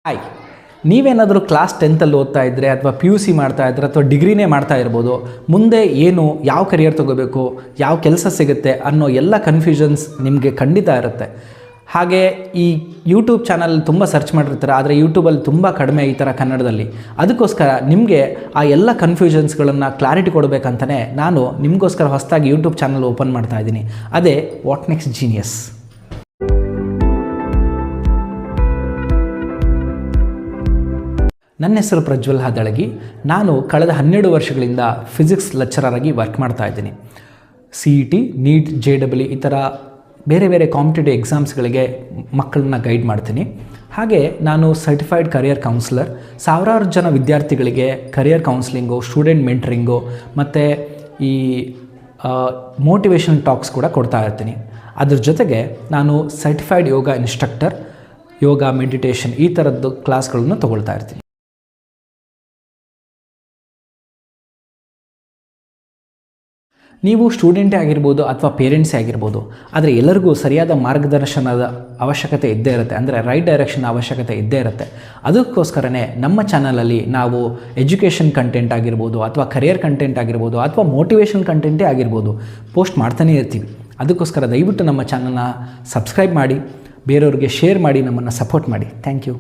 Hi, ನೀವೇನಾದರೂ class 10ಲ್ಲಿ ಓದ್ತಾ ಇದ್ದರೆ ಅಥವಾ PUC ಮಾಡ್ತಾ ಇದ್ದರೆ ಅಥವಾ ಡಿಗ್ರಿನೇ ಮಾಡ್ತಾ ಇರ್ಬೋದು, ಮುಂದೆ ಏನು ಯಾವ ಕರಿಯರ್ ತೊಗೋಬೇಕು, ಯಾವ ಕೆಲಸ ಸಿಗುತ್ತೆ ಅನ್ನೋ ಎಲ್ಲ ಕನ್ಫ್ಯೂಷನ್ಸ್ ನಿಮಗೆ ಖಂಡಿತ ಇರುತ್ತೆ. ಹಾಗೆ ಈ ಯೂಟ್ಯೂಬ್ ಚಾನಲ್ ತುಂಬ ಸರ್ಚ್ ಮಾಡಿರ್ತಾರೆ, ಆದರೆ ಯೂಟ್ಯೂಬಲ್ಲಿ ತುಂಬ ಕಡಿಮೆ ಈ ಥರ ಕನ್ನಡದಲ್ಲಿ. ಅದಕ್ಕೋಸ್ಕರ ನಿಮಗೆ ಆ ಎಲ್ಲ ಕನ್ಫ್ಯೂಷನ್ಸ್ಗಳನ್ನು ಕ್ಲಾರಿಟಿ ಕೊಡಬೇಕಂತಲೇ ನಾನು ನಿಮಗೋಸ್ಕರ ಹೊಸದಾಗಿ ಯೂಟ್ಯೂಬ್ ಚಾನಲ್ ಓಪನ್ ಮಾಡ್ತಾ ಇದ್ದೀನಿ. ಅದೇ ವಾಟ್ ನೆಕ್ಸ್ಟ್ ಜೀನಿಯಸ್. ನನ್ನ ಹೆಸರು ಪ್ರಜ್ವಲ್ ಹಾದಳಗಿ. ನಾನು ಕಳೆದ 12 ವರ್ಷಗಳಿಂದ ಫಿಸಿಕ್ಸ್ ಲೆಕ್ಚರರ್ ಆಗಿ ವರ್ಕ್ ಮಾಡ್ತಾ ಇದ್ದೀನಿ. CET, NEET, JEE ಈ ಥರ ಬೇರೆ ಬೇರೆ ಕಾಂಪಿಟೇಟಿವ್ ಎಕ್ಸಾಮ್ಸ್ಗಳಿಗೆ ಮಕ್ಕಳನ್ನ ಗೈಡ್ ಮಾಡ್ತೀನಿ. ಹಾಗೆ ನಾನು ಸರ್ಟಿಫೈಡ್ ಕರಿಯರ್ ಕೌನ್ಸಿಲರ್. ಸಾವಿರಾರು ಜನ ವಿದ್ಯಾರ್ಥಿಗಳಿಗೆ ಕರಿಯರ್ ಕೌನ್ಸಿಲಿಂಗು, ಸ್ಟೂಡೆಂಟ್ ಮೆಂಟರಿಂಗು ಮತ್ತು ಈ ಮೋಟಿವೇಶನ್ ಟಾಕ್ಸ್ ಕೂಡ ಕೊಡ್ತಾ ಇರ್ತೀನಿ. ಅದ್ರ ಜೊತೆಗೆ ನಾನು ಸರ್ಟಿಫೈಡ್ ಯೋಗ ಇನ್ಸ್ಟ್ರಕ್ಟರ್, ಯೋಗ, ಮೆಡಿಟೇಷನ್ ಈ ಥರದ್ದು ಕ್ಲಾಸ್ಗಳನ್ನು ತೊಗೊಳ್ತಾ ಇರ್ತೀನಿ. ನೀವು ಸ್ಟೂಡೆಂಟೇ ಆಗಿರ್ಬೋದು ಅಥವಾ ಪೇರೆಂಟ್ಸೇ ಆಗಿರ್ಬೋದು, ಆದರೆ ಎಲ್ಲರಿಗೂ ಸರಿಯಾದ ಮಾರ್ಗದರ್ಶನದ ಅವಶ್ಯಕತೆ ಇದ್ದೇ ಇರುತ್ತೆ, ಅಂದರೆ ರೈಟ್ ಡೈರೆಕ್ಷನ್ ಅವಶ್ಯಕತೆ ಇದ್ದೇ ಇರುತ್ತೆ. ಅದಕ್ಕೋಸ್ಕರನೇ ನಮ್ಮ ಚಾನಲಲ್ಲಿ ನಾವು ಎಜುಕೇಷನ್ ಕಂಟೆಂಟ್ ಆಗಿರ್ಬೋದು ಅಥವಾ ಕರಿಯರ್ ಕಂಟೆಂಟ್ ಆಗಿರ್ಬೋದು ಅಥವಾ ಮೋಟಿವೇಶನ್ ಕಂಟೆಂಟೇ ಆಗಿರ್ಬೋದು ಪೋಸ್ಟ್ ಮಾಡ್ತಾನೇ ಇರ್ತೀವಿ. ಅದಕ್ಕೋಸ್ಕರ ದಯವಿಟ್ಟು ನಮ್ಮ ಚಾನಲ್ನ ಸಬ್ಸ್ಕ್ರೈಬ್ ಮಾಡಿ, ಬೇರೆಯವ್ರಿಗೆ ಶೇರ್ ಮಾಡಿ, ನಮ್ಮನ್ನು ಸಪೋರ್ಟ್ ಮಾಡಿ. Thank you.